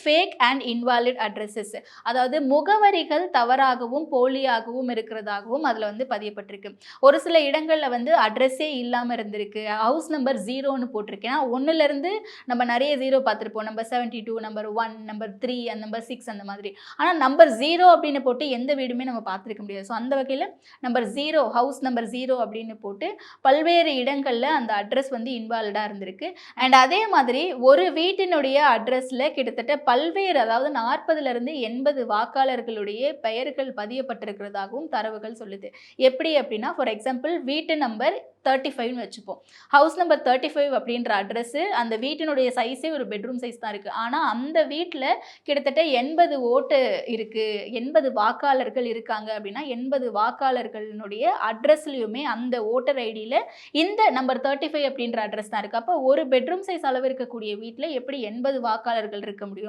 Fake and invalid addresses. அதாவது முகவரிகள் தவறாகவும் போலியாகவும் இருக்கிறதாகவும் அதில் வந்து பதியப்பட்டிருக்கு. ஒரு சில இடங்களில் வந்து அட்ரஸே இல்லாமல் இருந்திருக்கு. ஹவுஸ் நம்பர் 0ன்னு போட்டிருக்கேன். 1லேருந்து நம்ம நிறைய 0 பார்த்துருப்போம். நம்பர் 72, நம்பர் 1, நம்பர் 3, அந்த நம்பர் 6 அந்த மாதிரி. ஆனால் நம்பர் 0 அப்படின்னு போட்டு எந்த வீடுமே நம்ம பார்த்துருக்க முடியாது. ஸோ அந்த வகையில் நம்பர் 0, ஹவுஸ் நம்பர் 0 அப்படின்னு போட்டு பல்வேறு இடங்களில் அந்த அட்ரஸ் வந்து இன்வாலிடாக இருந்திருக்கு. அண்ட் அதே மாதிரி ஒரு வீட்டினுடைய அட்ரஸில் கிட்டத்தட்ட பல்வேறு, அதாவது 40லேருந்து 80 வாக்காளர்களுடைய பெயர்கள் பதியப்பட்டிருக்கிறதாகவும் தரவுகள் சொல்லுது. எப்படி அப்படின்னா, ஃபார் எக்ஸாம்பிள் வீட்டு நம்பர் 35ன்னு வச்சுப்போம். ஹவுஸ் நம்பர் 35 அப்படின்ற அட்ரஸ், அந்த வீட்டினுடைய சைஸே ஒரு பெட்ரூம் சைஸ் தான் இருக்குது. ஆனால் அந்த வீட்டில் கிட்டத்தட்ட 80 ஓட்டு இருக்குது, 80 வாக்காளர்கள் இருக்காங்க அப்படின்னா 80 வாக்காளர்களுடைய அட்ரஸ்லையுமே அந்த ஓட்டர் ஐடியில் இந்த நம்பர் 35 அப்படின்ற அட்ரஸ் தான் இருக்குது. அப்போ ஒரு பெட்ரூம் சைஸ் அளவு இருக்கக்கூடிய வீட்டில் எப்படி 80 வாக்காளர்கள் இருக்க முடியும்?